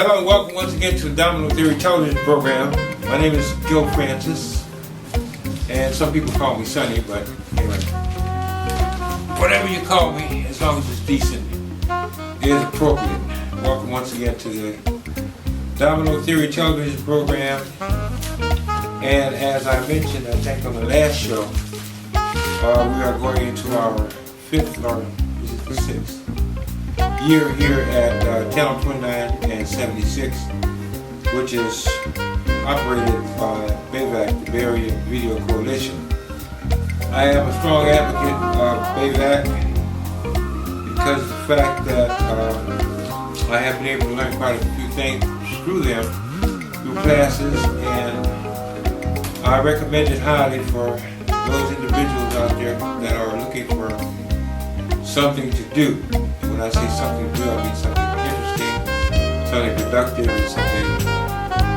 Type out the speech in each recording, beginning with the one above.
Hello and welcome once again to the Domino Theory television program. My name is Gil Francis, and some people call me Sonny, but anyway, whatever you call me, as long as it's decent, is appropriate. Welcome once again to the Domino Theory television program. And as I mentioned, I think on the last show, we are going into our fifth, or is it the sixth, year here at 1029 and 76, which is operated by BAVC, the Bay Area Video Coalition. I am a strong advocate of BAVC because of the fact that I have been able to learn quite a few things through them, through classes, and I recommend it highly for those individuals out there that are looking for something to do. When I say something to do, I mean something interesting, something productive, and something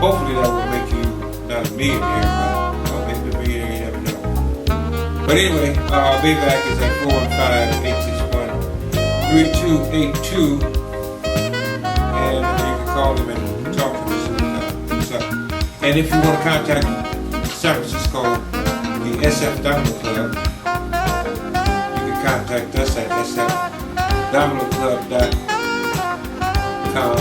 hopefully that will make you not a millionaire, but maybe a millionaire, you never know. But anyway, BAVC is at 415-861-3282, and you can call them and talk to them. And if you want to contact San Francisco, the SF Domino Club, you can contact us at sfdominoclub.com,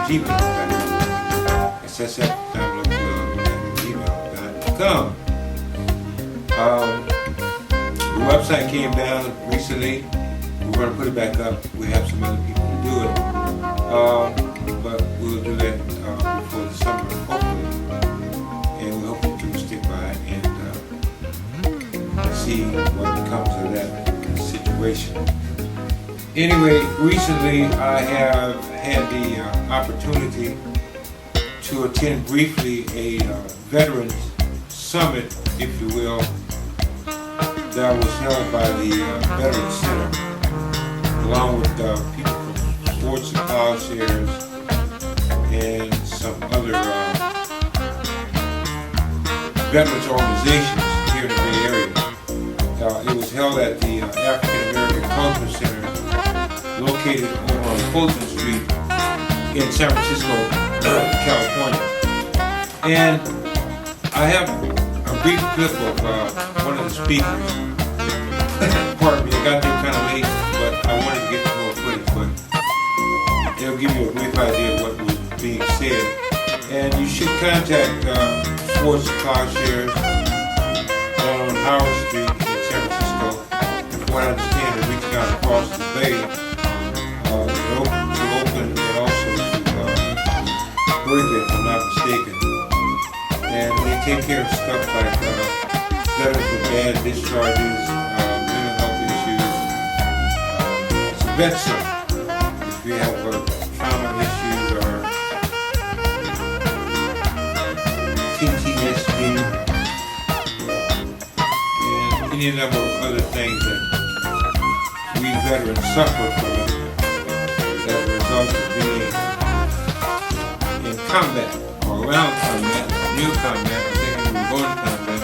gmail.com, sfdominoclub.gmail.com. The website came down recently. We're going to put it back up. We have some other people to do it, but we'll do that before the summer, hopefully. And we hope that you will stick by and see what comes of that situation. Anyway, recently I have had the opportunity to attend briefly a Veterans Summit, if you will, that was held by the Veterans Center, along with people from Sports and Plowshares and some other veterans organizations here in the Bay Area. It was held at the African American Cultural Center, located over on Fulton Street in San Francisco, California. And I have a brief clip of one of the speakers. Pardon me, I got there kind of late, but I wanted to get some more footage, but it'll give you a brief idea of what was being said. And you should contact Sports and Plowshares on Howard Street in San Francisco. From what I understand, they're reaching out across the bay. They're open and also to Berkeley, if I'm not mistaken. And they take care of stuff like veterans with bad discharges, mental health issues. It's a vet center. If you have trauma issues or PTSD and any number of other things that we veterans suffer from as a result of being in combat or around combat, near combat. I think we were going to combat.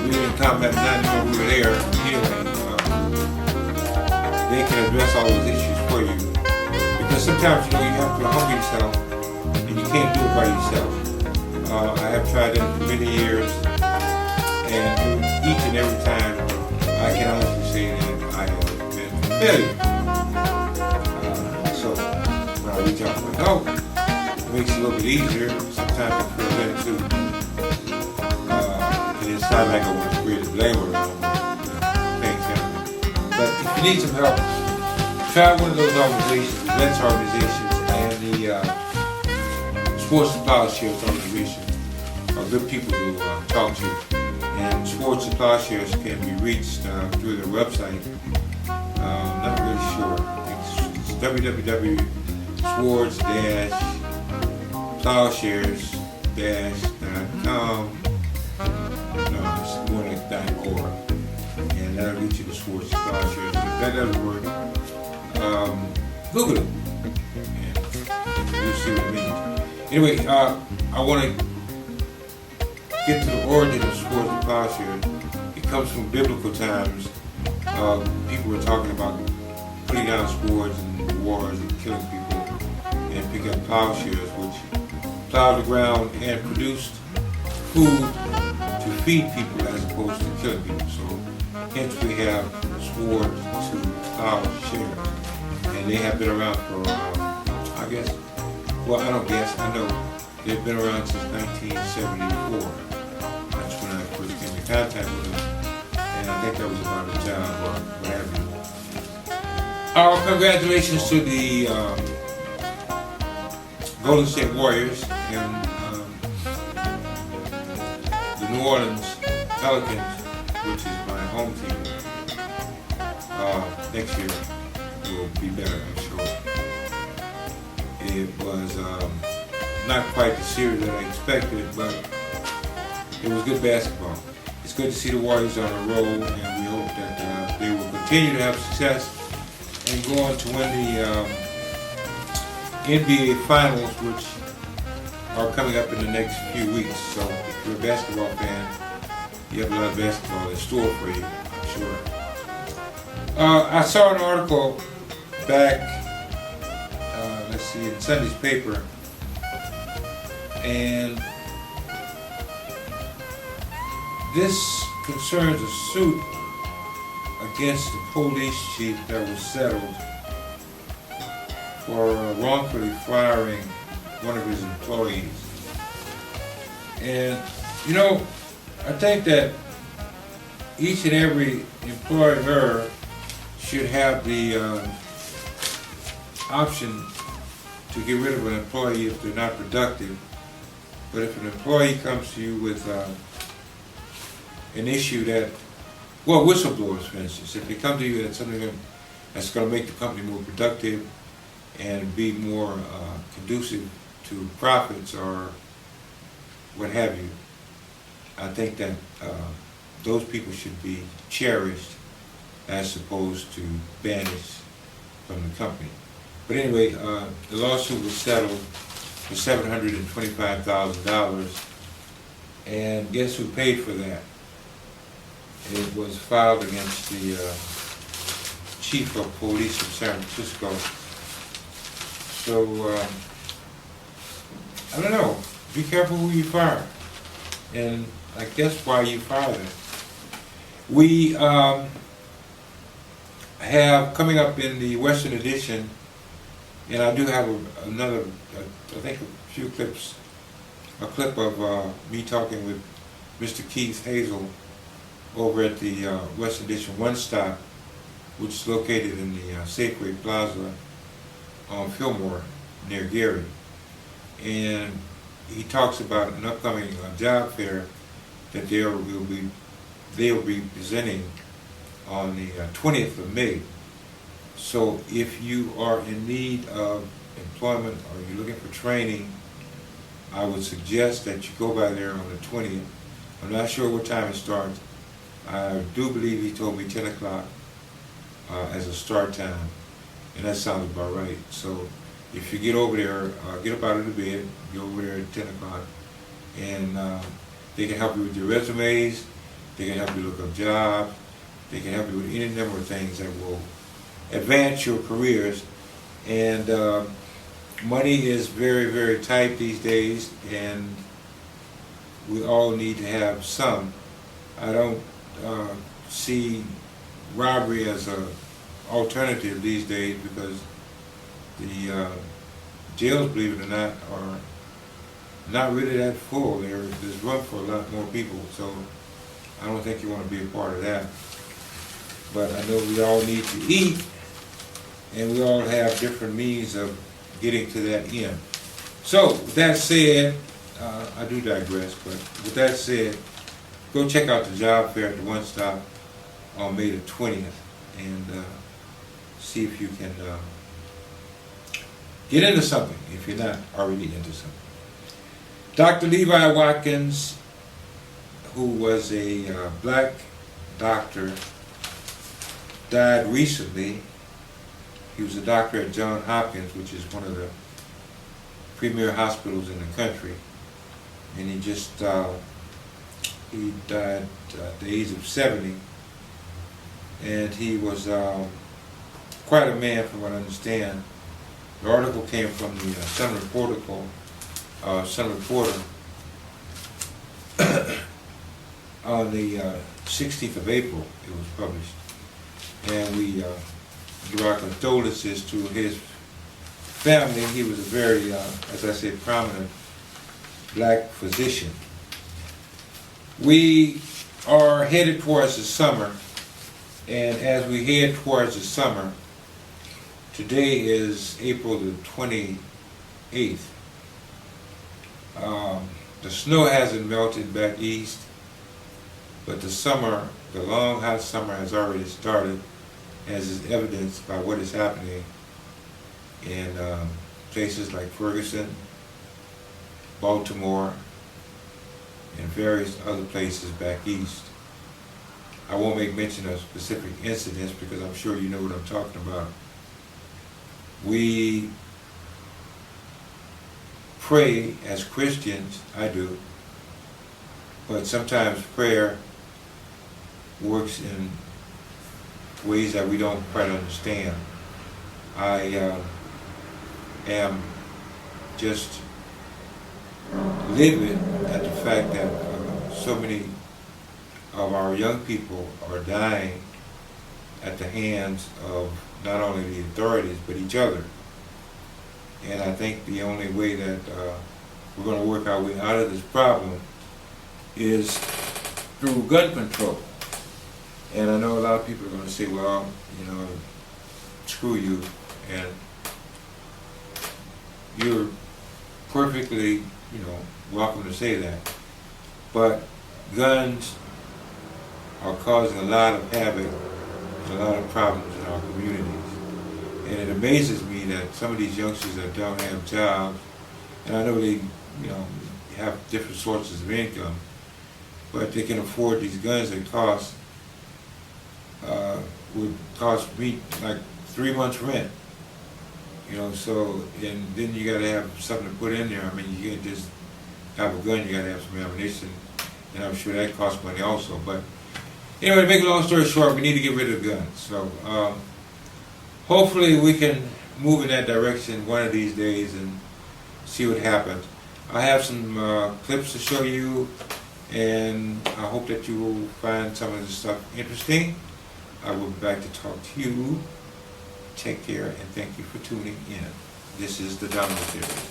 We were in combat, not anymore, we were there. Anyway, they can address all those issues for you. Because sometimes, you have to humble yourself and you can't do it by yourself. I have tried that for many years, and each and every time I can honestly say that I have been a failure. So when I reach out for help, it makes it a little bit easier. Sometimes I feel better too. And it's not like I want to create a blame or things happen. But if you need some help, try one of those organizations, the Vets organizations, and the Sports and Plowshares organization are good people to talk to. And Sports and Plowshares can be reached through their website. Not really sure. It's www.sports-plowshares-.com. No, it's more like .org. And that'll get you to Sports and Plowshares. If that doesn't work, Google it. And you'll see what it means. Anyway, I want to get to the origin of Sports and Plowshares. It comes from biblical times. People were talking about putting down swords and wars and killing people. and pick up plowshares, which plowed the ground and produced food to feed people as opposed to killing people. So hence we have sword to plowshare, and they have been around for, I guess, well, I don't guess, I know they've been around since 1974. That's when I first came in contact with them, and I think that was about a job or what have you. Congratulations to the Golden State Warriors and the New Orleans Pelicans, which is my home team. Next year will be better, I'm sure. It was not quite the series that I expected, but it was good basketball. It's good to see the Warriors on a roll, and we hope that they will continue to have success and go on to win the NBA Finals, which are coming up in the next few weeks. So if you're a basketball fan, you have a lot of basketball in store for you, I'm sure. I saw an article back, let's see, in Sunday's paper, and this concerns a suit against the police chief that was settled for wrongfully firing one of his employees. And, you know, I think that each and every employer should have the option to get rid of an employee if they're not productive. But if an employee comes to you with an issue that, well, whistleblowers, for instance, if they come to you with something that's going to make the company more productive and be more conducive to profits or what have you, I think that those people should be cherished as opposed to banished from the company. But anyway, the lawsuit was settled for $725,000, and guess who paid for that? It was filed against the chief of police of San Francisco. So, I don't know, be careful who you fire, and I guess why you fire them. We have coming up in the Western edition, and I do have another, I think a few clips, a clip of me talking with Mr. Keith Hazel over at the Western Edition One Stop, which is located in the Safeway Plaza on Fillmore near Gary. And he talks about an upcoming job fair that they will be presenting on the 20th of May. So if you are in need of employment or you're looking for training, I would suggest that you go by there on the 20th. I'm not sure what time it starts. I do believe he told me 10 o'clock as a start time, and that sounds about right. So if you get over there, get up out of the bed, get over there at 10 o'clock, and they can help you with your resumes, they can help you look up jobs, they can help you with any number of things that will advance your careers. And money is very, very tight these days, and we all need to have some. I don't see robbery as an alternative these days because the jails, believe it or not, are not really that full. There's room for a lot more people, so I don't think you want to be a part of that. But I know we all need to eat, and we all have different means of getting to that end. So, with that said, I do digress, but with that said, go check out the job fair at the One Stop on May the 20th and see if you can get into something if you're not already into something. Dr. Levi Watkins, who was a black doctor, died recently. He was a doctor at Johns Hopkins, which is one of the premier hospitals in the country, and he just he died at the age of 70, and he was quite a man from what I understand, The article came from the Sun Reporter, on the 16th of April. It was published, and we give our condolences to his family. He was a very, as I said, prominent black physician. We are headed towards the summer, and as we head towards the summer, today is April the 28th. The snow hasn't melted back east, but the summer, the long hot summer, has already started, as is evidenced by what is happening in places like Ferguson, Baltimore, and various other places back east. I won't make mention of specific incidents because I'm sure you know what I'm talking about. We pray as Christians, I do, but sometimes prayer works in ways that we don't quite understand. I am just livid at the fact that so many of our young people are dying at the hands of not only the authorities but each other. And I think the only way that we're going to work our way out of this problem is through gun control. And I know a lot of people are going to say, well, you know, screw you, and you're perfectly, you know, welcome to say that. But guns are causing a lot of havoc and a lot of problems in our communities. And it amazes me that some of these youngsters that don't have jobs, and I know they, you know, have different sources of income, but they can afford these guns that would cost me like 3 months rent. You know, so, and then you gotta have something to put in there. I mean, you can't just have a gun, you gotta have some ammunition, and I'm sure that costs money also. But anyway, to make a long story short, we need to get rid of guns. So hopefully we can move in that direction one of these days and see what happens. I have some clips to show you, and I hope that you will find some of this stuff interesting. I will be back to talk to you. Take care, and thank you for tuning in. This is the Domino Theory.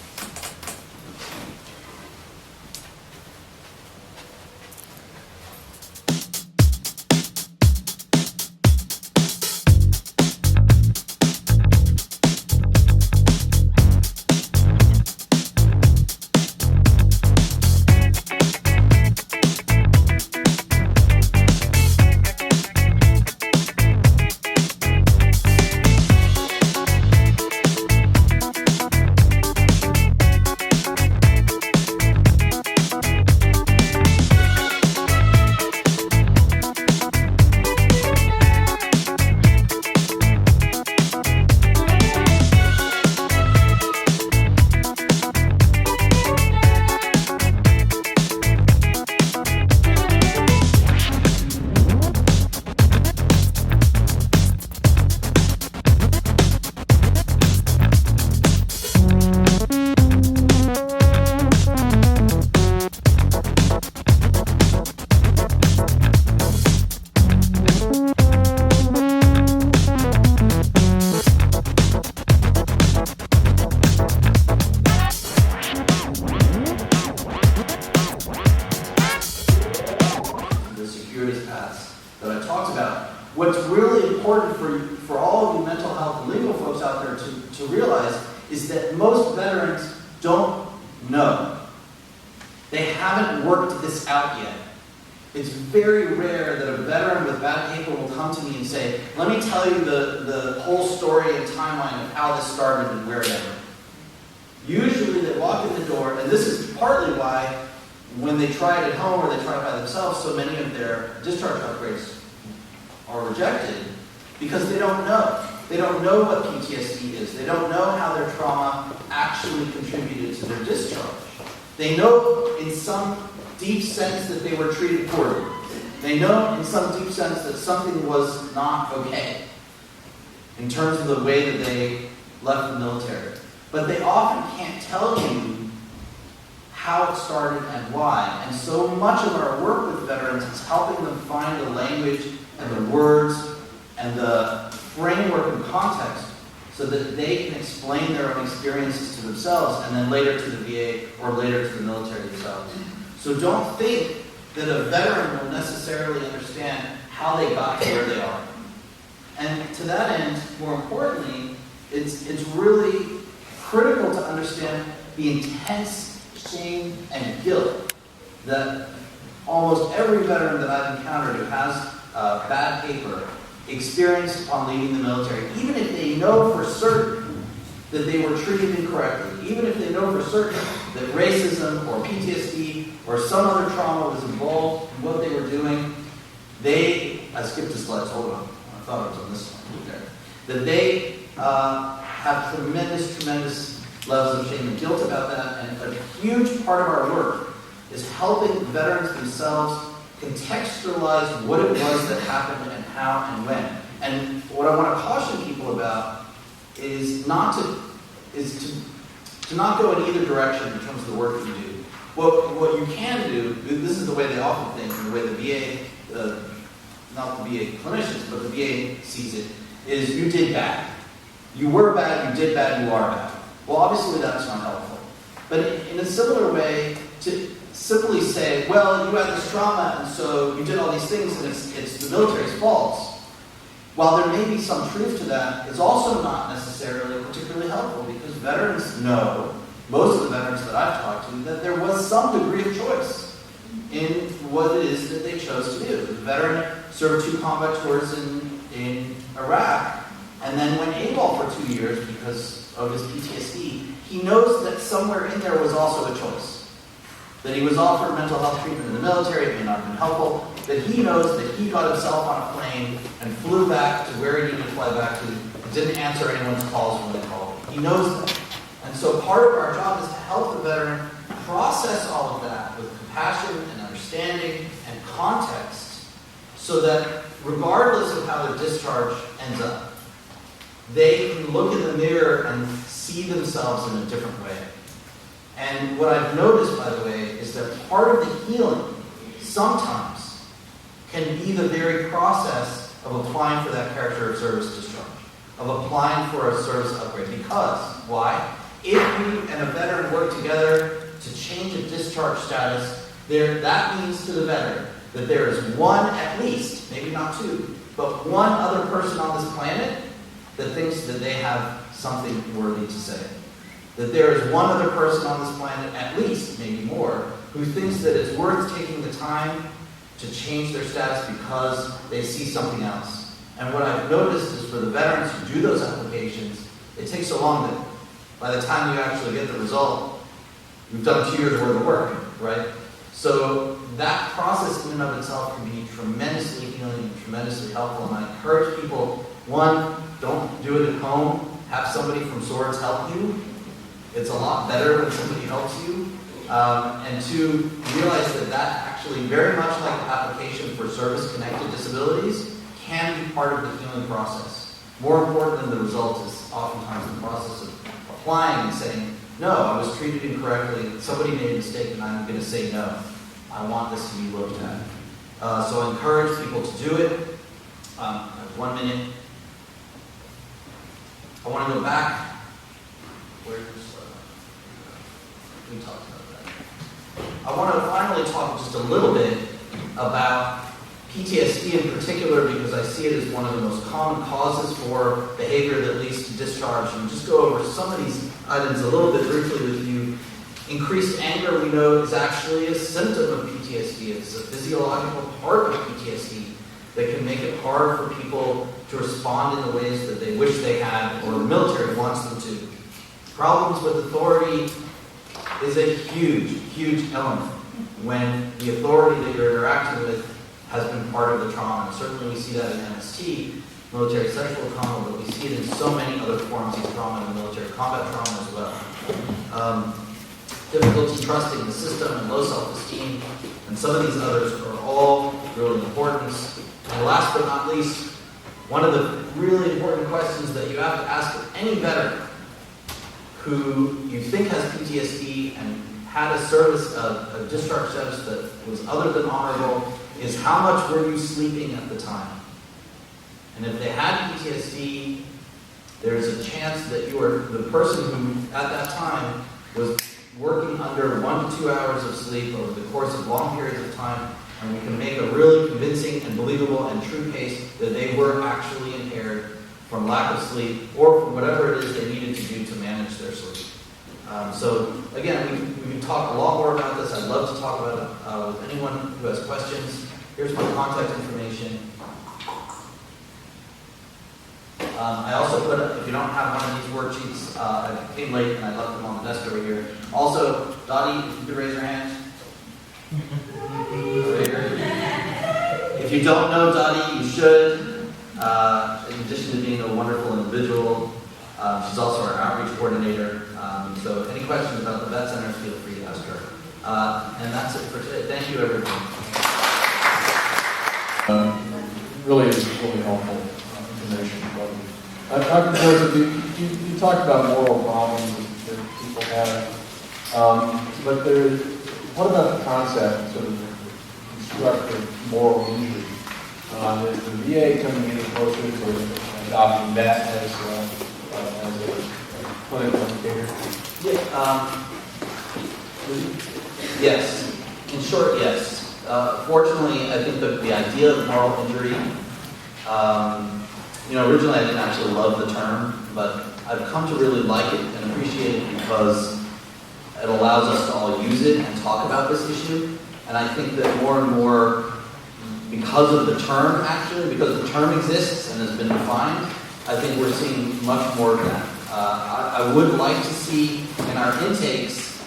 What's really important for all of you mental health and legal folks out there to realize is that most veterans don't know. They haven't worked this out yet. It's very rare that a veteran with bad paper will come to me and say, let me tell you the whole story and timeline of how this started and where it ended. Usually they walk in the door, and this is partly why when they try it at home or they try it by themselves, so many of their discharge upgrades are rejected because they don't know. They don't know what PTSD is. They don't know how their trauma actually contributed to their discharge. They know in some deep sense that they were treated poorly. They know in some deep sense that something was not okay in terms of the way that they left the military. but they often can't tell you how it started and why. And so much of our work with veterans is helping them find the language and the words and the framework and context so that they can explain their own experiences to themselves and then later to the VA or later to the military themselves. So don't think that a veteran will necessarily understand how they got to where they are. And to that end, more importantly, it's really critical to understand the intense shame and guilt that almost every veteran that I've encountered who has bad paper experienced upon leaving the military, even if they know for certain that they were treated incorrectly, even if they know for certain that racism or PTSD or some other trauma was involved in what they were doing, I skipped the slides, hold on, I thought it was on this one, okay. That they have tremendous levels of shame and guilt about that, and a huge part of our work is helping veterans themselves contextualize what it was that happened and how and when. And what I want to caution people about is to not go in either direction in terms of the work you do. What you can do, this is the way they often think, and the way the VA, not the VA clinicians, but the VA sees it, is you did bad. You were bad, you did bad, you are bad. Well, obviously that's not helpful. But in a similar way, to simply say, well, you had this trauma, and so you did all these things, and it's the military's fault. While there may be some truth to that, it's also not necessarily particularly helpful, because veterans know, most of the veterans that I've talked to, that there was some degree of choice in what it is that they chose to do. The veteran served 2 combat tours in Iraq, and then went AWOL for 2 years because of his PTSD. He knows that somewhere in there was also a choice. That he was offered mental health treatment in the military, it may not have been helpful. That he knows that he got himself on a plane and flew back to where he needed to fly back to, and didn't answer anyone's calls when they called. He knows that. And so part of our job is to help the veteran process all of that with compassion and understanding and context, so that regardless of how their discharge ends up, they can look in the mirror and see themselves in a different way. And what I've noticed, by the way, is that part of the healing sometimes can be the very process of applying for that character of service discharge, of applying for a service upgrade. Because, why? If you and a veteran work together to change a discharge status, that means to the veteran that there is one, at least, maybe not 2, but one other person on this planet that thinks that they have something worthy to say. That there is one other person on this planet, at least, maybe more, who thinks that it's worth taking the time to change their status because they see something else. And what I've noticed is for the veterans who do those applications, it takes so long that by the time you actually get the result, you've done 2 years worth of work, right? So that process in and of itself can be tremendously healing and tremendously helpful. And I encourage people, 1, don't do it at home. Have somebody from SWORDS help you. It's a lot better when somebody helps you. And 2, realize that actually, very much like the application for service-connected disabilities, can be part of the healing process. More important than the result is oftentimes the process of applying and saying, no, I was treated incorrectly, somebody made a mistake, and I'm going to say no. I want this to be looked at. So I encourage people to do it. I have 1 minute. I want to go back. We talked about that. I want to finally talk just a little bit about PTSD in particular, because I see it as one of the most common causes for behavior that leads to discharge. And just go over some of these items a little bit briefly with you. Increased anger, we know, is actually a symptom of PTSD. It's a physiological part of PTSD that can make it hard for people to respond in the ways that they wish they had, or the military wants them to. Problems with authority is a huge element when the authority that you're interacting with has been part of the trauma. And certainly we see that in MST, military sexual trauma, but we see it in so many other forms of trauma, in military combat trauma as well. Difficulty trusting the system and low self-esteem, and some of these others are all really important. And last but not least, one of the really important questions that you have to ask of any veteran who you think has PTSD and had a service, a discharge status that was other than honorable, is how much were you sleeping at the time? And if they had PTSD, there's a chance that you were the person who, at that time, was working under 1 to 2 hours of sleep over the course of long periods of time, and we can make a really convincing and believable and true case that they were actually impaired from lack of sleep or from whatever it is they needed to do to manage their sleep. So again, we can talk a lot more about this. I'd love to talk about it with anyone who has questions. Here's my contact information. I also put, if you don't have one of these worksheets, I came late and I left them on the desk over here. Also, Dottie, if you could raise your hand. If you don't know Dottie, you should. In addition to being a wonderful individual, she's also our outreach coordinator. So any questions about the vet centers, feel free to ask her. And that's it for today. Thank you, everyone. Really helpful information. Dr. Joseph, you talked about moral problems that people have, but what about the concept of constructive moral injury? Is the VA coming any closer to adopting that as a clinical indicator? Yeah, yes. In short, yes. Fortunately, I think that the idea of moral injury, originally I didn't actually love the term, but I've come to really like it and appreciate it because it allows us to all use it and talk about this issue. And I think that more and more, because of the term actually, because the term exists and has been defined, I think we're seeing much more of that. I would like to see in our intakes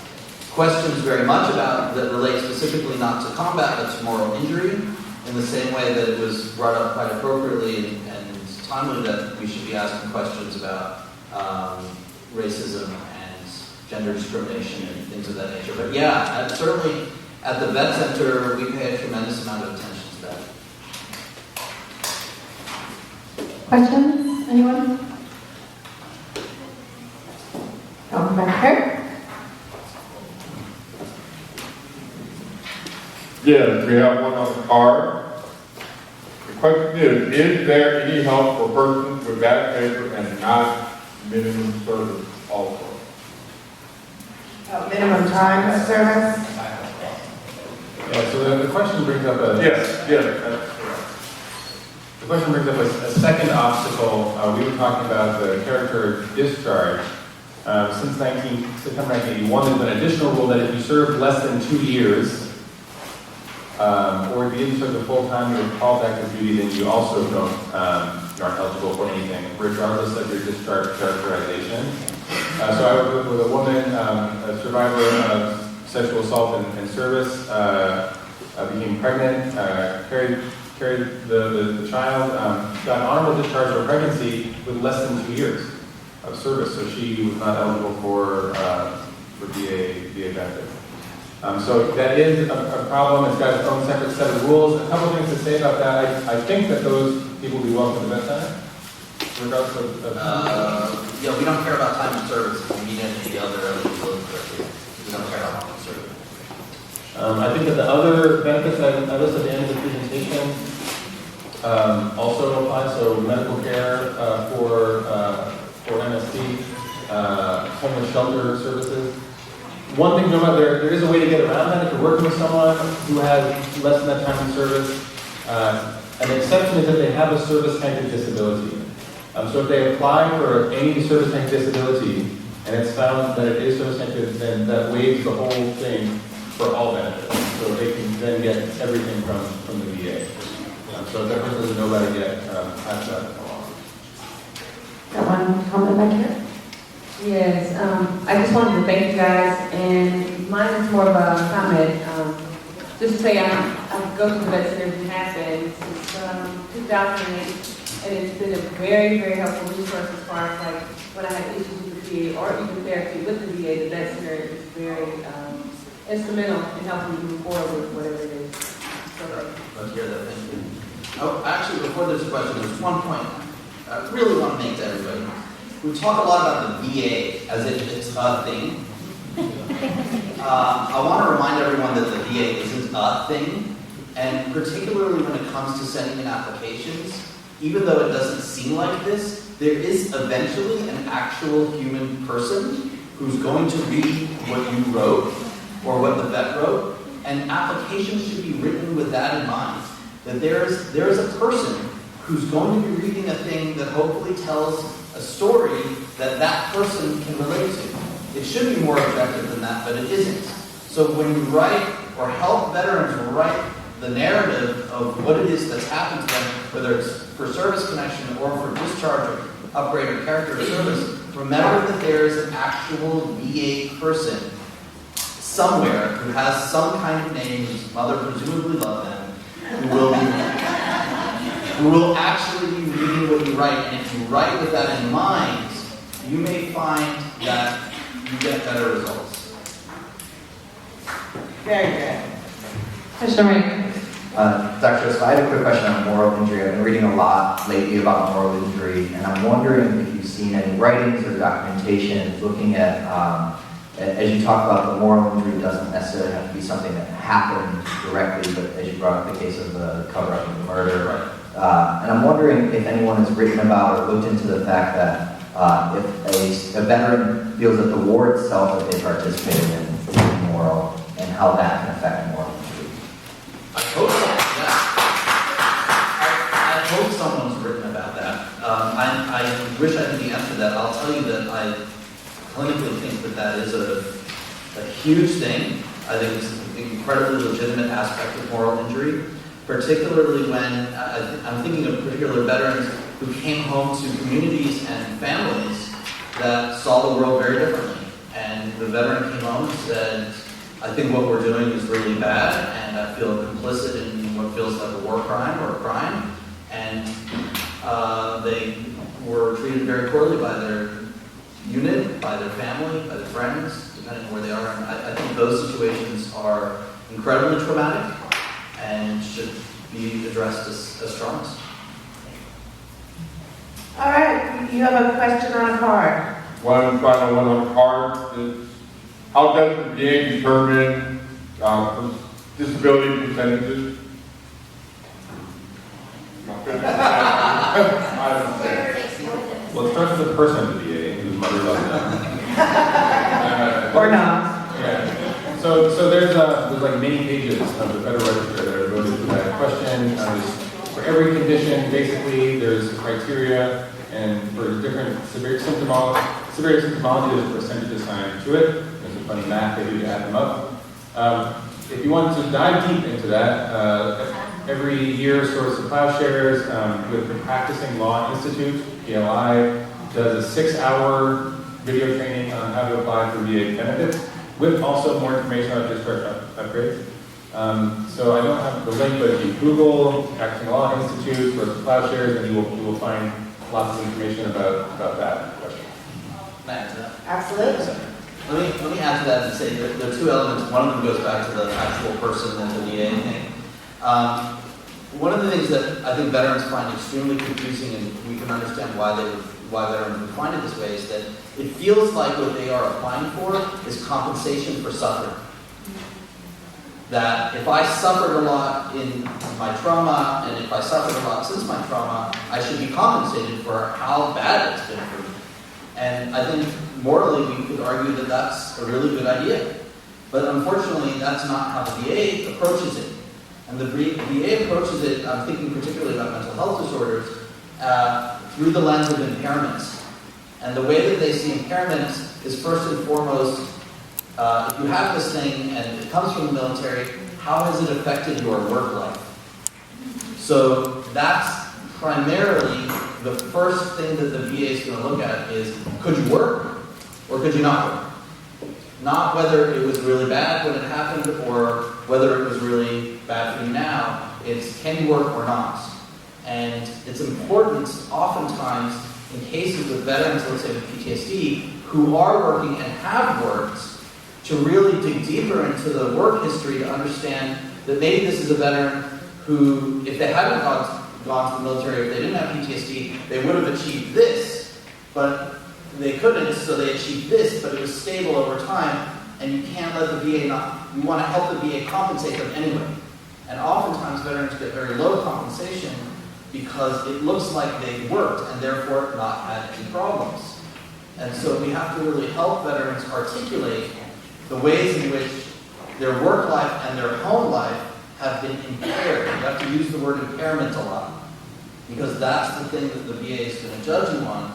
questions very much about that relate specifically not to combat but to moral injury, in the same way that it was brought up quite appropriately and timely that we should be asking questions about racism and gender discrimination and things of that nature. But yeah, certainly at the vet center we pay a tremendous amount of attention to that. Questions? Anyone? Come back here. Yes, we have one on the card. The question is there any help for persons with bad paper and not minimum service also? Minimum time of service? Yeah, so the question brings up Yes, that's correct. The question brings up a second obstacle. We were talking about the character of discharge. Since September 1981, there's been an additional rule that if you serve less than 2 years, or if you didn't serve the full time, you're called back to duty, then you also aren't eligible for anything, regardless of your discharge characterization. So I worked with a woman, a survivor of sexual assault in service, became pregnant, carried the child, got an honorable discharge of pregnancy with less than 2 years of service, so she was not eligible for VA benefits. So that is a problem. It's got its own separate set of rules. A couple things to say about that. I think that those people will be welcome to the vet center, regardless of Yeah, we don't care about time of service if we meet any of the other eligibility criteria. We don't care about time of service. I think that the other benefits I listed at the end of the presentation also apply. So medical care for MST, homeless shelter services. One thing to know about there is a way to get around that if you're working with someone who has less than that time of service. An exception is if they have a service-connected disability. So if they apply for any service-connected disability and it's found that it is service-connected, then that waives the whole thing for all benefits. So they can then get everything from the VA. So if that person doesn't know about it yet, pass that along. Got one comment back here? Yes, I just wanted to thank you guys, and mine is more of a comment. Just to say I go to the vet center and have been since 2008, and it's been a very, very helpful resource as far as like when I have issues with the VA or even therapy with the VA. The vet center is very instrumental in helping me move forward with whatever it is. So, Let's hear that. Thank you. Oh, actually, before this question, there's one point I really want to make to everybody. we talk a lot about the VA as if it's a thing. I want to remind everyone that the VA isn't a thing, and particularly when it comes to sending in applications, even though it doesn't seem like this, there is eventually an actual human person who's going to read what you wrote or what the vet wrote, and applications should be written with that in mind, that there is a person who's going to be reading a thing that hopefully tells a story that that person can relate to. It should be more objective than that, but it isn't. So when you write or help veterans write the narrative of what it is that's happened to them, whether it's for service connection or for discharge or upgrade or character of service, remember that there is an actual VA person somewhere who has some kind of name, whose mother presumably loved them, who will actually be reading what you write. And if you write with that in mind, you may find that you get better results. Very good. Commissioner Ray. Dr. Joseph, I had a quick question on moral injury. I've been reading a lot lately about moral injury, and I'm wondering if you've seen any writings or documentation looking at, as you talk about, the moral injury doesn't necessarily have to be something that happened directly, but as you brought up the case of the cover-up of the murder. And I'm wondering if anyone has written about or looked into the fact that if a veteran feels that the war itself that they participated in is immoral, and how that can affect moral injury. I hope so, yeah. I hope someone's written about that. I wish I knew the answer to that. I'll tell you that I clinically think that is a huge thing. I think it's an incredibly legitimate aspect of moral injury, particularly when I'm thinking of particular veterans who came home to communities and families that saw the world very differently. And the veteran came home and said, I think what we're doing is really bad, and I feel complicit in what feels like a war crime or a crime. And they were treated very poorly by their unit, by their family, by their friends, depending on where they are. And I think those situations are incredibly traumatic and should be addressed as traumas. All right, you have a question on a card. One final one on the card is, how does the VA determine disability percentages? Well, it starts with the person of the VA, whose mother loves them. Or not. Yeah. So there's like many pages of the Federal Register that are devoted to that question. For every condition, basically, there's criteria, and for different severe symptomology, there's a percentage assigned to it. There's a funny math they do to add them up. If you want to dive deep into that, every year, Swords to Plowshares with the Practicing Law Institute, PLI, does a 6-hour video training on how to apply for VA benefits, with also more information on discharge upgrades. So I don't have the link, but if you Google Practicing Law Institute, Swords to Plowshares, and you will find lots of information about that question. Can I add to that? Absolutely. Let me add to that and say that there are two elements. One of them goes back to the actual person and the VA thing. One of the things that I think veterans find extremely confusing, and we can understand why veterans would find it this way, is that it feels like what they are applying for is compensation for suffering. That if I suffered a lot in my trauma, and if I suffered a lot since my trauma, I should be compensated for how bad it's been for me. And I think morally we could argue that that's a really good idea. But unfortunately, that's not how the VA approaches it. And the VA approaches it, I'm thinking particularly about mental health disorders, through the lens of impairments. And the way that they see impairments is first and foremost, if you have this thing and it comes from the military, how has it affected your work life? So that's primarily the first thing that the VA is going to look at is, could you work or could you not work? Not whether it was really bad when it happened or whether it was really bad for you now. It's can you work or not? And it's important oftentimes in cases with veterans, let's say with PTSD, who are working and have worked, to really dig deeper into the work history to understand that maybe this is a veteran who, if they hadn't gone to the military, if they didn't have PTSD, they would have achieved this. But so they achieved this, but it was stable over time, and you can't let the VA you want to help the VA compensate them anyway. And oftentimes veterans get very low compensation because it looks like they worked and therefore not had any problems. And so we have to really help veterans articulate the ways in which their work life and their home life have been impaired. You have to use the word impairment a lot, because that's the thing that the VA is going to judge you on.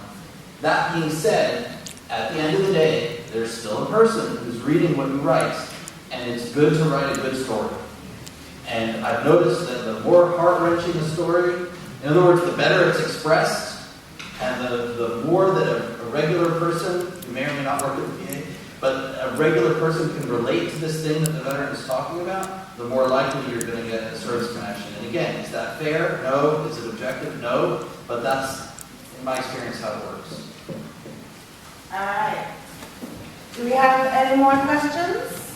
That being said, at the end of the day, there's still a person who's reading what you write, and it's good to write a good story. And I've noticed that the more heart-wrenching a story, in other words, the better it's expressed, and the more that a regular person, who may or may not work at the VA, but a regular person can relate to this thing that the veteran is talking about, the more likely you're going to get a service connection. And again, is that fair? No. Is it objective? No. But that's, in my experience, how it works. All right. Do we have any more questions?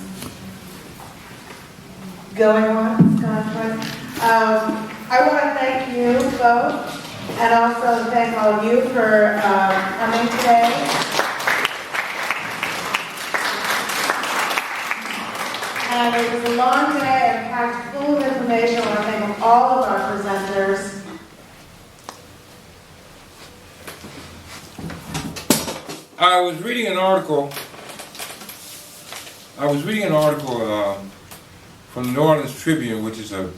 Going once, going twice. I want to thank you both, and also thank all of you for coming today. And it was a long day and packed full of information. I want to thank all of our presenters. I was reading an article from the New Orleans Tribune, which is a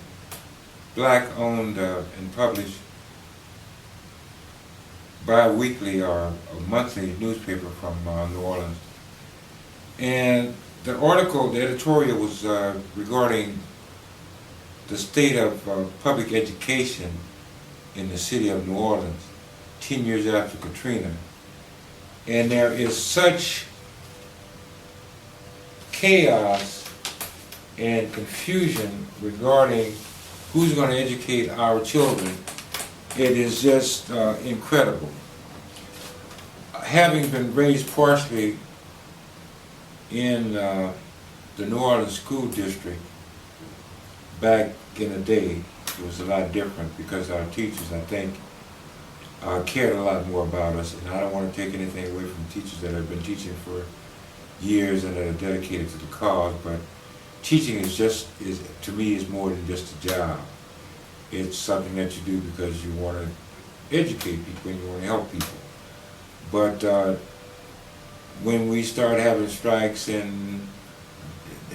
black-owned and published bi-weekly or a monthly newspaper from New Orleans. And the article, the editorial was regarding the state of public education in the city of New Orleans 10 years after Katrina. And there is such chaos and confusion regarding who's going to educate our children. It is just incredible. Having been raised partially in the New Orleans school district back in the day, it was a lot different because our teachers, I think, cared a lot more about us. And I don't want to take anything away from teachers that have been teaching for years and that are dedicated to the cause, but teaching to me is more than just a job. It's something that you do because you want to educate people and you want to help people. But when we start having strikes, and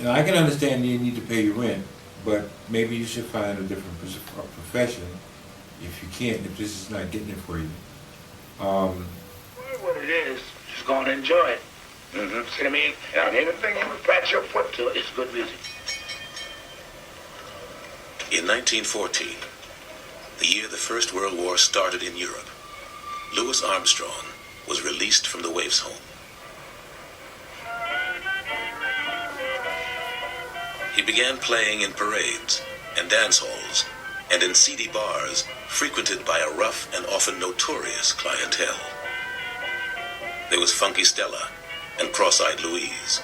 I can understand you need to pay your rent, but maybe you should find a different profession if you can't, if this is not getting it for you. What it is, just go and enjoy it. Mm-hmm. See what I mean? And anything you pat your foot to is good music. In 1914, the year the First World War started in Europe, Louis Armstrong was released from the waif's home. He began playing in parades and dance halls and in seedy bars frequented by a rough and often notorious clientele. There was Funky Stella and Cross-Eyed Louise,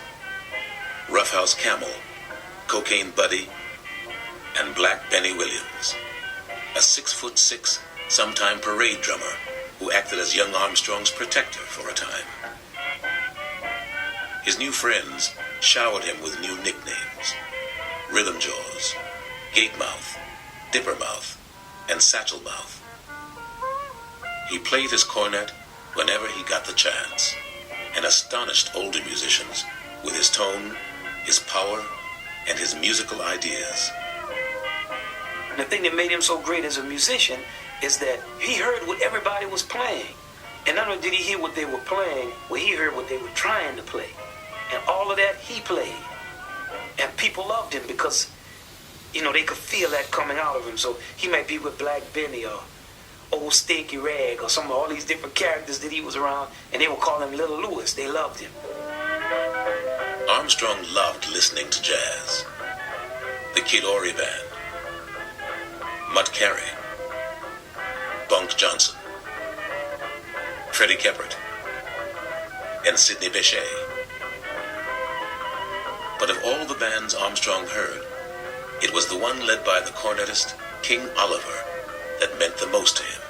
Roughhouse Camel, Cocaine Buddy, and Black Benny Williams, a 6'6", sometime parade drummer who acted as young Armstrong's protector for a time. His new friends showered him with new nicknames: Rhythm Jaws, Gate Mouth, Dipper Mouth, and Satchel Mouth. He played his cornet whenever he got the chance, and astonished older musicians with his tone, his power, and his musical ideas. The thing that made him so great as a musician is that he heard what everybody was playing. And not only did he hear what they were playing, well, he heard what they were trying to play. And all of that he played. And people loved him because, you know, they could feel that coming out of him. So he might be with Black Benny or Old Stinky Rag or some of all these different characters that he was around, and they would call him Little Louis. They loved him. Armstrong loved listening to jazz. The Kid Ory Band, Mutt Carey, Bunk Johnson, Freddie Keppert, and Sidney Bechet. But of all the bands Armstrong heard, it was the one led by the cornetist King Oliver that meant the most to him.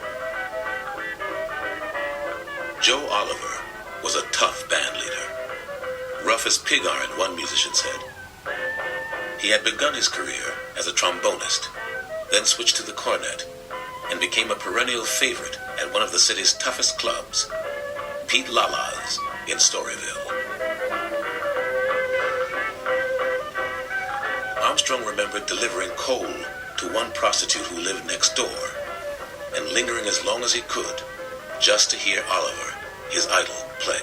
Joe Oliver was a tough band leader. Rough as pig iron, one musician said. He had begun his career as a trombonist, then switched to the cornet, and became a perennial favorite at one of the city's toughest clubs, Pete Lala's in Storyville. Armstrong remembered delivering coal to one prostitute who lived next door, and lingering as long as he could just to hear Oliver, his idol, play.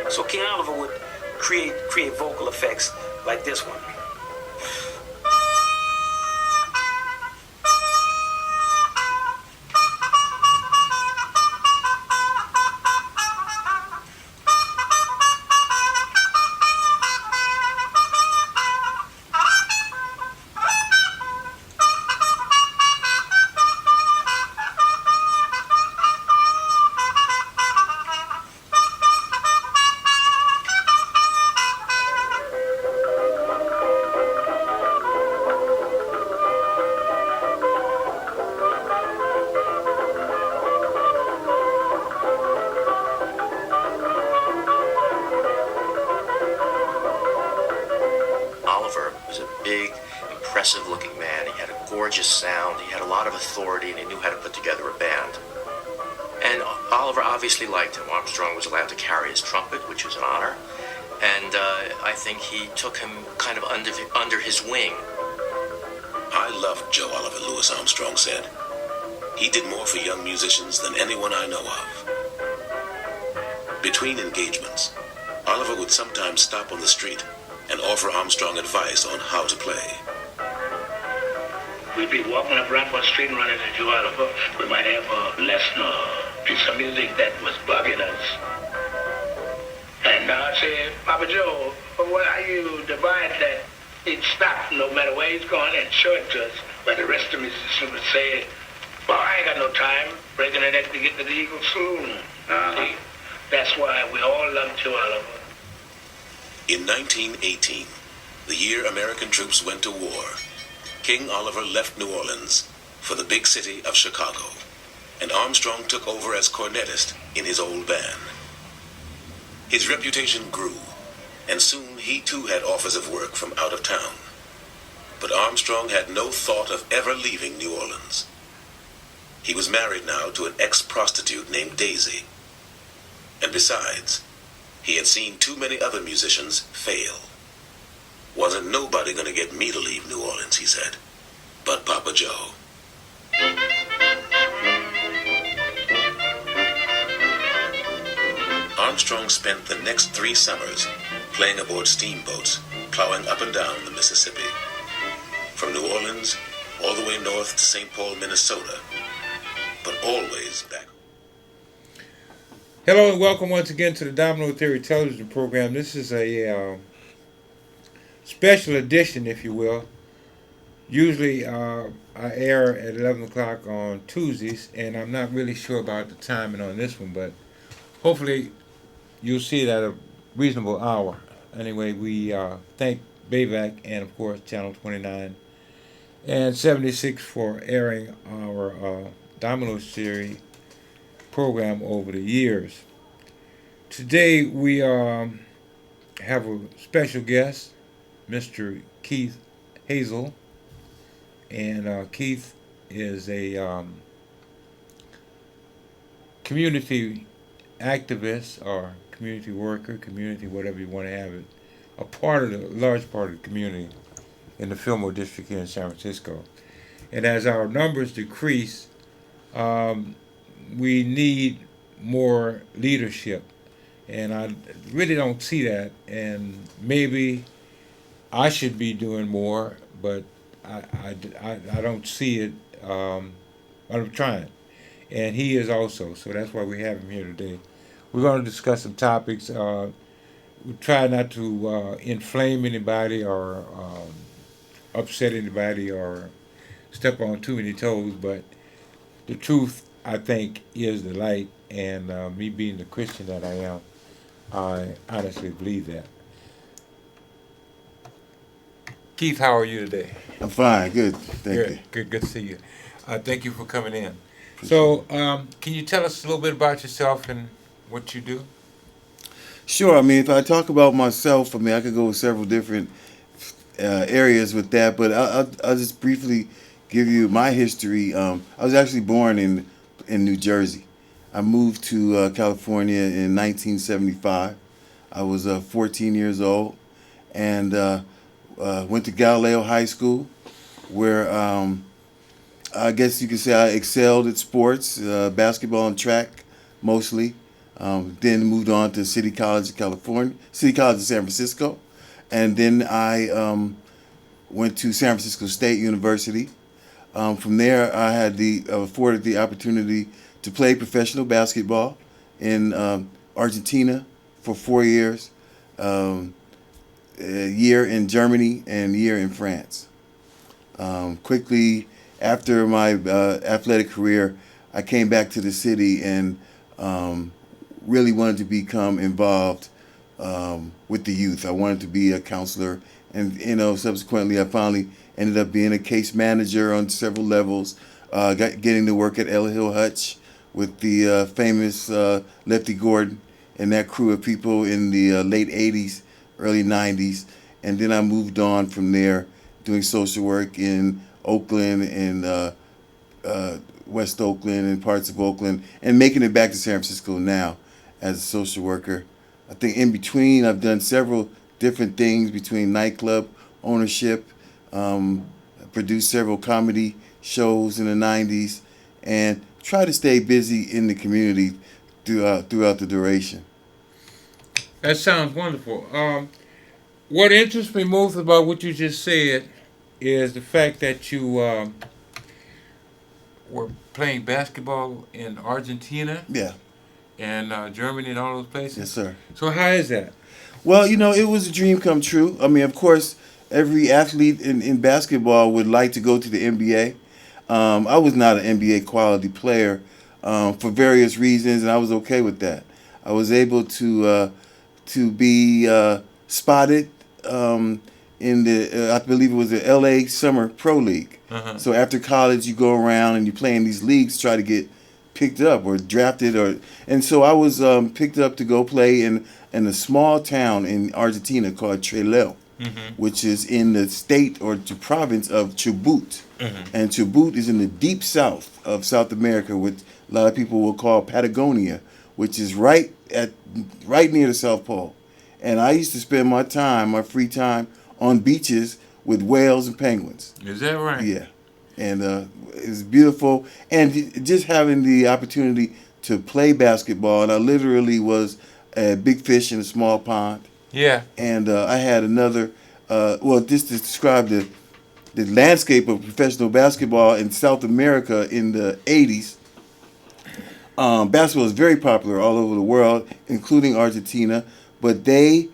So King Oliver would create vocal effects like this one. Impressive-looking man. He had a gorgeous sound, he had a lot of authority, and he knew how to put together a band. And Oliver obviously liked him. Armstrong was allowed to carry his trumpet, which was an honor, and I think he took him kind of under his wing. I loved Joe Oliver, Louis Armstrong said. He did more for young musicians than anyone I know of. Between engagements, Oliver would sometimes stop on the street and offer Armstrong advice on how to play. We'd be walking up Rampart Street and running into Joe Oliver. We might have a lesson or piece of music that was bugging us. And I said, Papa Joe, why you divide that? He'd stop no matter where he's going and show it to us. But the rest of the musicians would say, well, I ain't got no time breaking the neck to get to the Eagle Saloon. See? That's why we all love Joe Oliver. In 1918, the year American troops went to war, King Oliver left New Orleans for the big city of Chicago, and Armstrong took over as cornetist in his old band. His reputation grew, and soon he too had offers of work from out of town. But Armstrong had no thought of ever leaving New Orleans. He was married now to an ex-prostitute named Daisy. And besides, he had seen too many other musicians fail. Wasn't nobody gonna get me to leave New Orleans, he said, but Papa Joe. Armstrong spent the next 3 summers playing aboard steamboats, plowing up and down the Mississippi. From New Orleans all the way north to St. Paul, Minnesota, but always back. Hello and welcome once again to the Domino Theory television program. This is a special edition, if you will. Usually I air at 11 o'clock on Tuesdays, and I'm not really sure about the timing on this one, but hopefully you'll see it at a reasonable hour. Anyway, we thank BAVC and, of course, Channel 29 and 76 for airing our Domino Theory program over the years. Today we have a special guest, Mr. Keith Hazel, and Keith is a community activist or community worker, community whatever you want to have it, a large part of the community in the Fillmore district here in San Francisco. And as our numbers decrease, we need more leadership, and I really don't see that, and maybe I should be doing more, but I don't see it. I'm trying, and he is also, so that's why we have him here today. We're going to discuss some topics. We try not to inflame anybody or upset anybody or step on too many toes, but the truth, I think, is the light, and me being the Christian that I am, I honestly believe that. Keith, how are you today? I'm fine, good, thank you. Good to see you. Thank you for coming in. So, can you tell us a little bit about yourself and what you do? Sure, I mean, if I talk about myself, I mean, I could go several different areas with that, but I'll just briefly give you my history. I was actually born in New Jersey. I moved to California in 1975. I was 14 years old and went to Galileo High School, where I guess you could say I excelled at sports, basketball and track mostly. Then moved on to City College of California, City College of San Francisco, and then I went to San Francisco State University. From there, I had afforded the opportunity to play professional basketball in Argentina for 4 years, a year in Germany and a year in France. Quickly after my athletic career, I came back to the city and really wanted to become involved with the youth. I wanted to be a counselor, and subsequently I finally ended up being a case manager on several levels, getting to work at El Hill Hutch with the famous Lefty Gordon and that crew of people in the late 80s, early 90s, and then I moved on from there doing social work in Oakland and West Oakland and parts of Oakland, and making it back to San Francisco now as a social worker. I think in between I've done several different things between nightclub ownership, produced several comedy shows in the 90s, and try to stay busy in the community throughout the duration. That sounds wonderful. What interests me most about what you just said is the fact that you were playing basketball in Argentina. Yeah. And Germany and all those places? Yes, sir. So how is that? Well, it was a dream come true. I mean, of course, every athlete in basketball would like to go to the NBA. I was not an NBA quality player for various reasons, and I was okay with that. I was able to be spotted in the, I believe it was the LA Summer Pro League. Uh-huh. So after college, you go around and you play in these leagues, try to get picked up or drafted, and so I was picked up to go play in a small town in Argentina called Trelew, which is in the state or the province of Chubut. And Chubut is in the deep south of South America, which a lot of people will call Patagonia, which is right near the South Pole. And I used to spend my free time on beaches with whales and penguins. Is that right? Yeah. And it was beautiful. And just having the opportunity to play basketball, and I literally was a big fish in a small pond. Yeah. And I had another, just to describe the landscape of professional basketball in South America in the 80s. Basketball was very popular all over the world, including Argentina. But to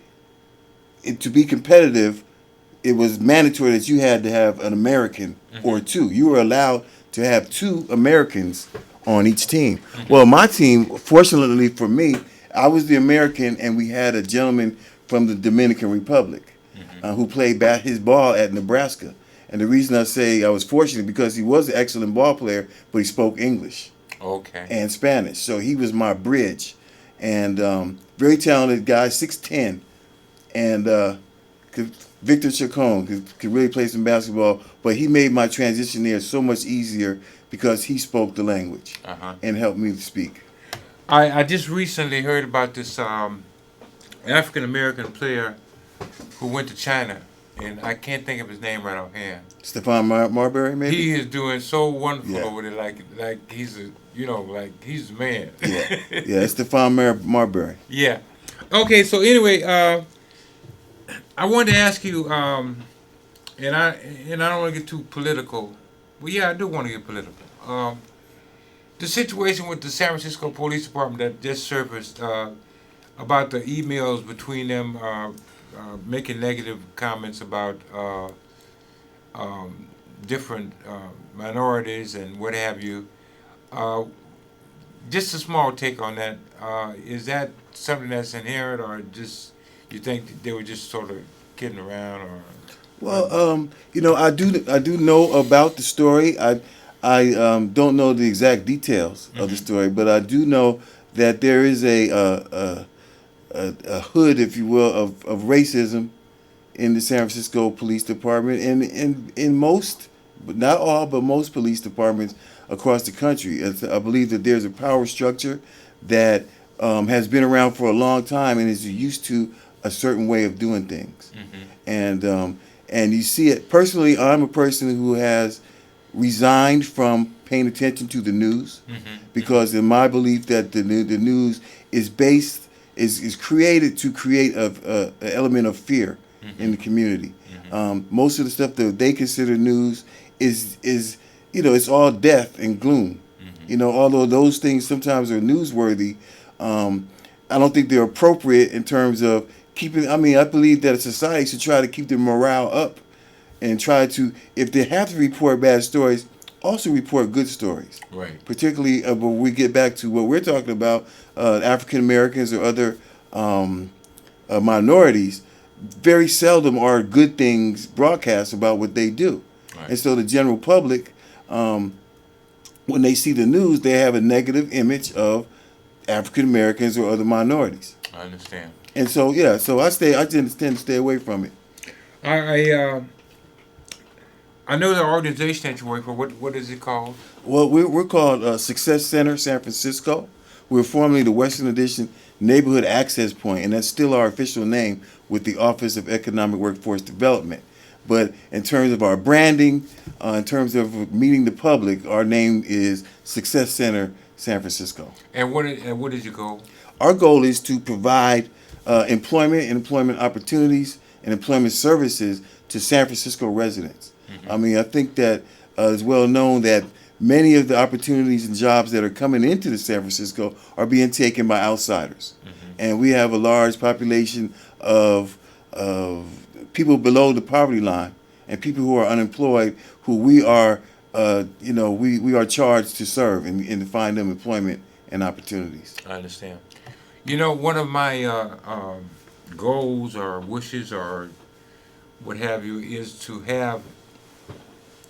be competitive, it was mandatory that you had to have an American or two. You were allowed to have 2 Americans on each team. Well, my team, fortunately for me, I was the American, and we had a gentleman from the Dominican Republic who played his ball at Nebraska. And the reason I say I was fortunate because he was an excellent ball player, but he spoke English and Spanish. So he was my bridge. And very talented guy, 6'10", and Victor Chacon could really play some basketball, but he made my transition there so much easier because he spoke the language and helped me to speak. I just recently heard about this African-American player who went to China, and I can't think of his name right offhand. Stephon Marbury, maybe? He is doing so wonderful over there, like he's he's the man. Yeah, it's Stephon Marbury. Yeah. Okay, so anyway, I wanted to ask you, and I don't want to get too political. Well, yeah, I do want to get political. The situation with the San Francisco Police Department that just surfaced about the emails between them making negative comments about different minorities and what have you. Just a small take on that. Is that something that's inherent, or just you think they were just sort of kidding around or? Well, I do know about the story. I don't know the exact details of the story, but I do know that there is a hood, if you will, of racism in the San Francisco Police Department, and in most, but not all, but most police departments across the country. I believe that there's a power structure that has been around for a long time and is used to a certain way of doing things. And you see it. Personally, I'm a person who has resigned from paying attention to the news because in my belief that the news is created to create an element of fear in the community. Most of the stuff that they consider news is it's all death and gloom. Although those things sometimes are newsworthy, I don't think they're appropriate in terms of keeping. I mean, I believe that a society should try to keep their morale up and try to, if they have to report bad stories, also report good stories. Right. Particularly when we get back to what we're talking about, African Americans or other minorities. Very seldom are good things broadcast about what they do. Right. And so the general public, when they see the news, they have a negative image of African Americans or other minorities. I understand. And so I tend to stay away from it. I know the organization that you work for. What is it called? Well, we're called Success Center San Francisco. We're formerly the Western Addition Neighborhood Access Point, and that's still our official name with the Office of Economic Workforce Development. But in terms of our branding, in terms of meeting the public, our name is Success Center San Francisco. And what is your goal? Our goal is to provide employment and employment opportunities and employment services to San Francisco residents. I mean, I think that it's well known that many of the opportunities and jobs that are coming into the San Francisco are being taken by outsiders. And we have a large population of people below the poverty line and people who are unemployed who we are, we are charged to serve and to find them employment and opportunities. I understand. One of my goals or wishes or what have you is to have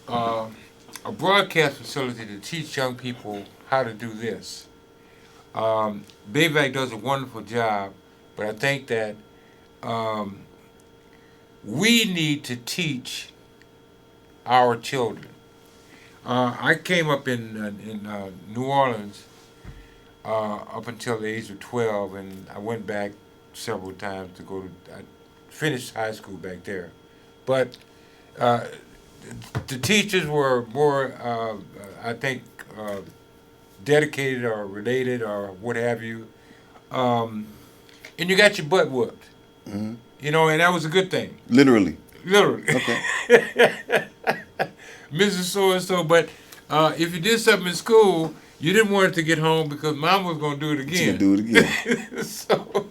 a broadcast facility to teach young people how to do this. BAVC does a wonderful job, but I think that we need to teach our children. I came up in New Orleans up until the age of 12, and I went back several times I finished high school back there. But the teachers were more, I think, dedicated or related or what have you. And you got your butt whooped. And that was a good thing. Literally. Okay. Mrs. So-and-so, but if you did something in school, you didn't want it to get home because Mom was going to do it again. So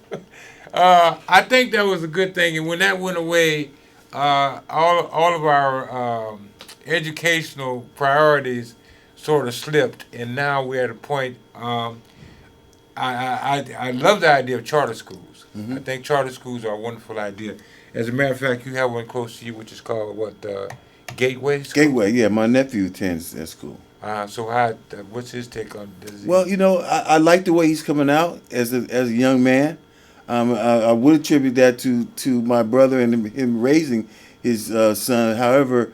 I think that was a good thing. And when that went away, all of our educational priorities sort of slipped, and now we're at a point. I love the idea of charter schools. I think charter schools are a wonderful idea. As a matter of fact, you have one close to you, which is called Gateway School? Gateway, yeah. My nephew attends that school. So what's his take on this? Well, I like the way he's coming out as a young man. I would attribute that to my brother and him raising his son. However,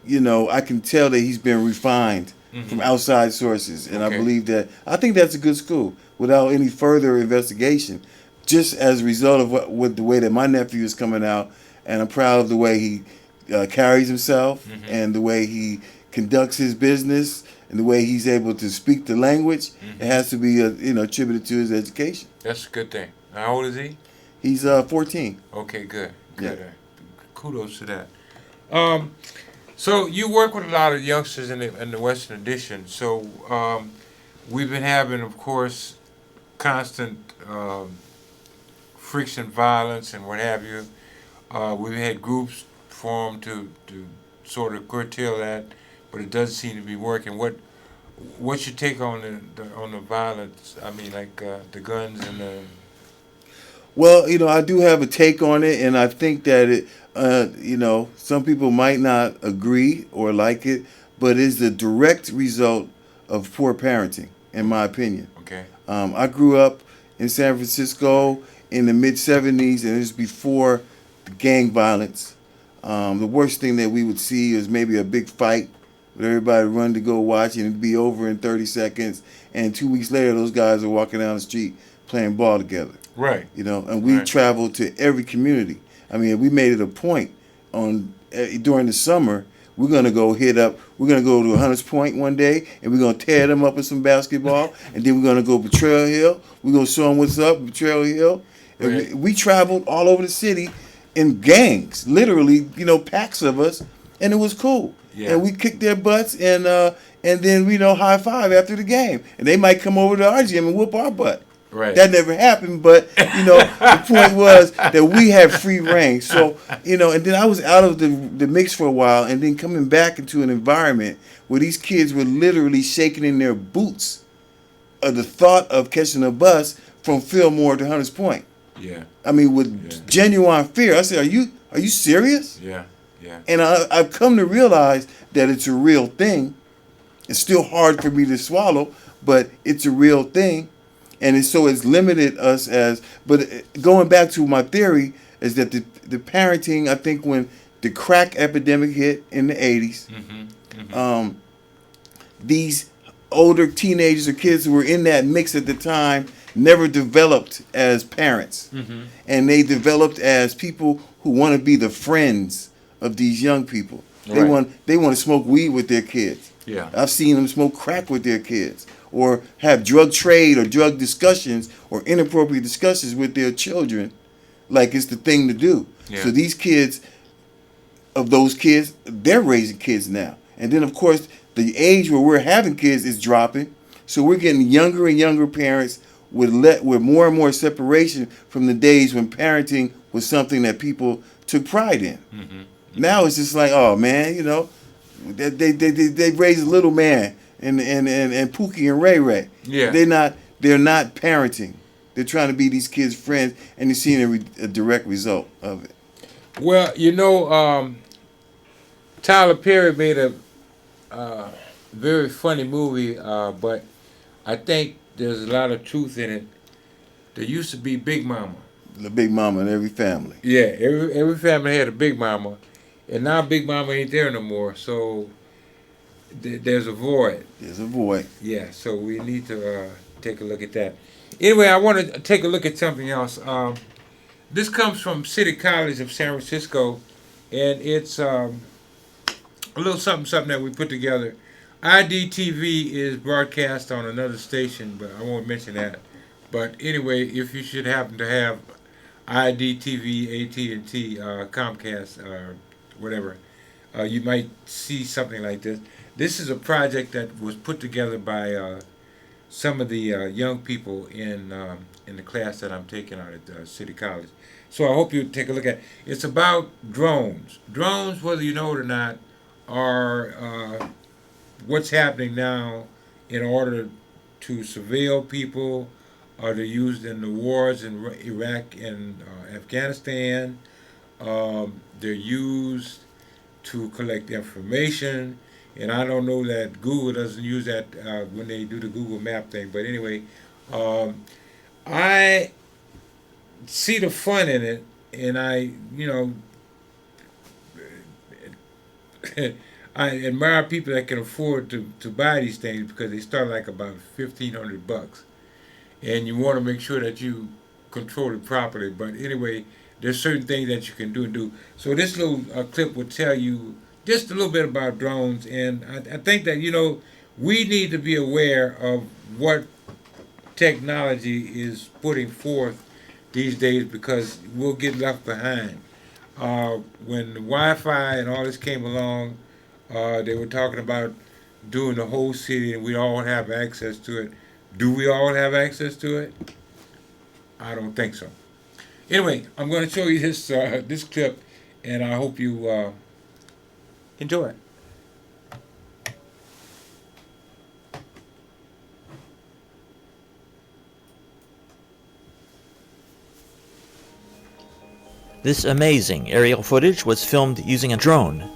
I can tell that he's been refined from outside sources, and okay. I think that's a good school without any further investigation. Just as a result of what the way that my nephew is coming out, and I'm proud of the way he carries himself and the way he conducts his business and the way he's able to speak the language. It has to be attributed to his education. That's a good thing. How old is he? He's 14. Okay, good. Yeah. Kudos to that. So you work with a lot of youngsters in the Western Addition. So we've been having, of course, constant friction, violence, and what have you. We've had groups formed to sort of curtail that, but it doesn't seem to be working. What's your take on the violence? I mean, like the guns and the. Well, I do have a take on it, and I think that You know, some people might not agree or like it, but it's the direct result of poor parenting, in my opinion. Okay. I grew up in San Francisco in the mid 70s, and it was before the gang violence. The worst thing that we would see is maybe a big fight with everybody run to go watch, and it'd be over in 30 seconds. And 2 weeks later, those guys are walking down the street playing ball together. Right. You know, and we traveled to every community. I mean, we made it a point during the summer. We're gonna go we're gonna go to Hunters Point one day, and we're gonna tear them up with some basketball, and then we're gonna go Betrayal Hill. We're gonna show them what's up, Betrayal Hill. And we traveled all over the city in gangs, literally, you know, packs of us, and it was cool. Yeah. And we kicked their butts, and then we high five after the game, and they might come over to our gym and whoop our butt. Right. That never happened, but the point was that we had free reign. So and then I was out of the mix for a while, and then coming back into an environment where these kids were literally shaking in their boots of the thought of catching a bus from Fillmore to Hunters Point. Yeah. I mean, with genuine fear. I said, "Are you serious?" Yeah. Yeah. And I've come to realize that it's a real thing. It's still hard for me to swallow, but it's a real thing. And it's limited us but going back to my theory is that the parenting, I think when the crack epidemic hit in the 80s, these older teenagers or kids who were in that mix at the time never developed as parents. And they developed as people who want to be the friends of these young people. They want to smoke weed with their kids. Yeah. I've seen them smoke crack with their kids, or have drug trade or drug discussions or inappropriate discussions with their children like it's the thing to do. Yeah. So these kids, they're raising kids now. And then, of course, the age where we're having kids is dropping. So we're getting younger and younger parents with more and more separation from the days when parenting was something that people took pride in. Now it's just like, oh, man, they raise a little man. And Pookie and Ray Ray. Yeah. They're not parenting. They're trying to be these kids' friends, and you're seeing a direct result of it. Well, Tyler Perry made a very funny movie, but I think there's a lot of truth in it. There used to be Big Mama. The Big Mama in every family. Yeah, every family had a Big Mama, and now Big Mama ain't there no more. So there's a void. There's a void. Yeah, so we need to take a look at that. Anyway, I want to take a look at something else. This comes from City College of San Francisco, and it's a little something that we put together. IDTV is broadcast on another station, but I won't mention that. But anyway, if you should happen to have IDTV, AT&T, Comcast, whatever, you might see something like this. This is a project that was put together by some of the young people in the class that I'm taking out at City College. So I hope you take a look at it. It's about drones. Drones, whether you know it or not, are what's happening now in order to surveil people. They're used in the wars in Iraq and Afghanistan. They're used to collect information. And I don't know that Google doesn't use that when they do the Google Map thing. But anyway, I see the fun in it, and I admire people that can afford to buy these things because they start like about $1,500, and you want to make sure that you control it properly. But anyway, there's certain things that you can do. So this little clip will tell you just a little bit about drones, and I think that we need to be aware of what technology is putting forth these days because we'll get left behind. When the Wi-Fi and all this came along, they were talking about doing the whole city and we all have access to it. Do we all have access to it? I don't think so. Anyway, I'm going to show you this clip, and I hope you enjoy it. This amazing aerial footage was filmed using a drone.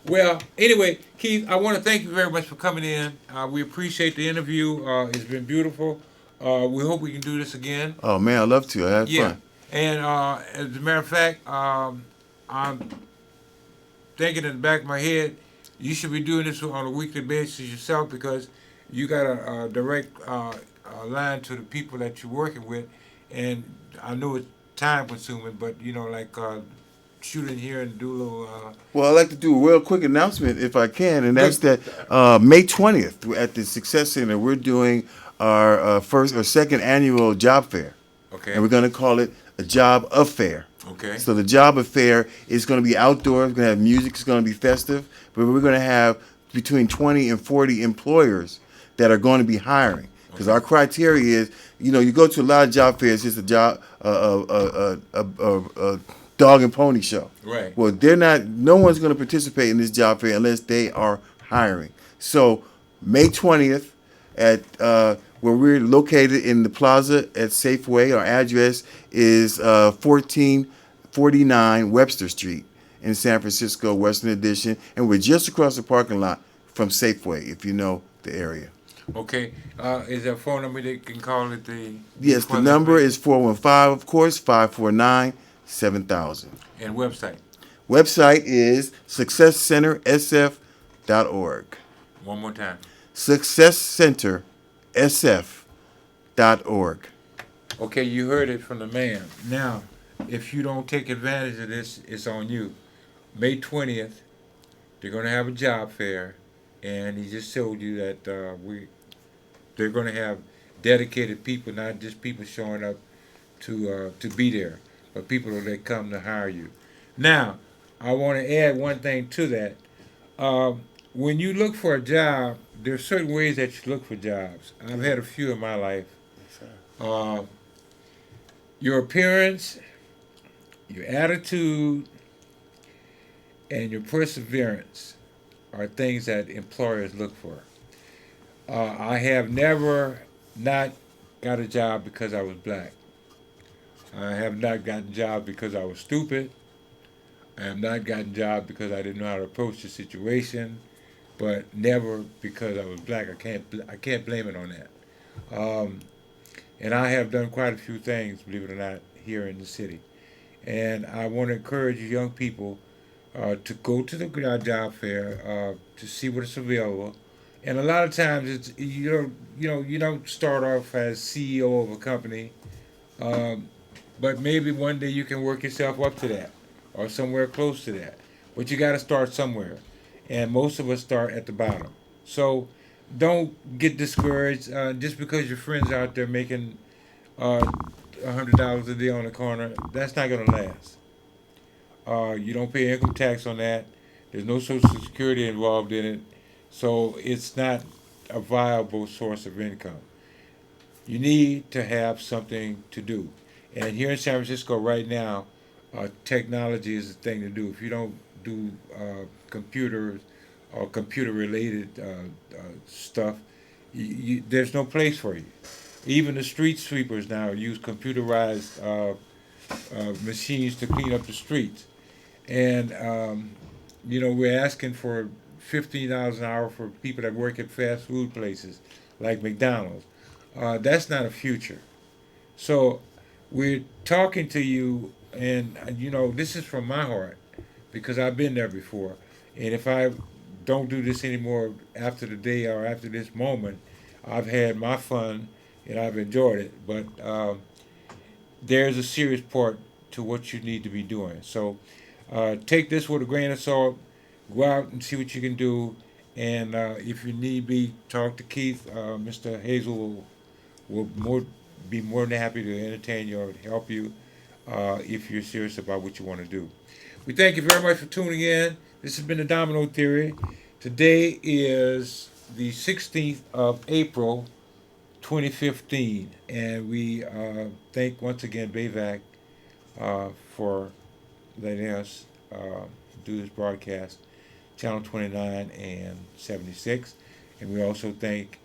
Well, anyway, Keith, I want to thank you very much for coming in. We appreciate the interview. It's been beautiful. We hope we can do this again. Oh man, I'd love to. I had fun. And as a matter of fact, I'm thinking in the back of my head, you should be doing this on a weekly basis yourself, because you got a direct line to the people that you're working with. And I know it's time consuming, but like shoot in here and do a little. Well, I'd like to do a real quick announcement if I can, and that's that May 20th at the Success Center, we're doing our first or second annual job fair. Okay. And we're going to call it a job affair. Okay. So the job affair is going to be outdoors. We're going to have music. It's going to be festive. But we're going to have between 20 and 40 employers that are going to be hiring. Because our criteria is, you go to a lot of job fairs, it's a job, dog and pony show. Right. Well, no one's going to participate in this job fair unless they are hiring. So May 20th at where we're located in the plaza at Safeway. Our address is 1449 Webster Street in San Francisco, Western Addition. And we're just across the parking lot from Safeway, if you know the area. Okay. Is there a phone number they can call at the... Yes, the number is 415, of course, 549-7000. And website? Website is successcentersf.org. One more time. successcentersf.org. Okay, you heard it from the man. Now, if you don't take advantage of this, it's on you. May 20th, they're going to have a job fair, and he just told you that they're going to have dedicated people, not just people showing up to be there, but people that come to hire you. Now, I want to add one thing to that. When you look for a job, there are certain ways that you look for jobs. I've had a few in my life. Your appearance, your attitude, and your perseverance are things that employers look for. I have never not got a job because I was black. I have not gotten a job because I was stupid. I have not gotten a job because I didn't know how to approach the situation, but never because I was black. I can't blame it on that. And I have done quite a few things, believe it or not, here in the city. And I want to encourage you young people to go to the job fair to see what's available. And a lot of times it's you don't start off as CEO of a company, but maybe one day you can work yourself up to that or somewhere close to that. But you got to start somewhere, and most of us start at the bottom. So don't get discouraged just because your friends out there making $100 a day on the corner. That's not going to last. You don't pay income tax on that. There's no Social Security involved in it. So it's not a viable source of income. You need to have something to do. And here in San Francisco right now, technology is the thing to do. If you don't do computers or computer-related stuff, there's no place for you. Even the street sweepers now use computerized machines to clean up the streets. And, we're asking for $15 an hour for people that work at fast food places like McDonald's. That's not a future. So we're talking to you, and this is from my heart because I've been there before. And if I don't do this anymore after the day or after this moment, I've had my fun and I've enjoyed it. But there's a serious part to what you need to be doing. So take this with a grain of salt. Go out and see what you can do, and if you need be, talk to Keith. Mr. Hazel will be more than happy to entertain you or help you if you're serious about what you want to do. We thank you very much for tuning in. This has been the Domino Theory. Today is the 16th of April, 2015, and we thank once again BAVC for letting us do this broadcast. Channel 29 and 76. And we also thank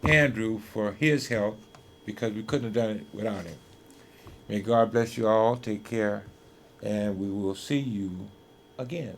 Andrew for his help because we couldn't have done it without him. May God bless you all. Take care. And we will see you again.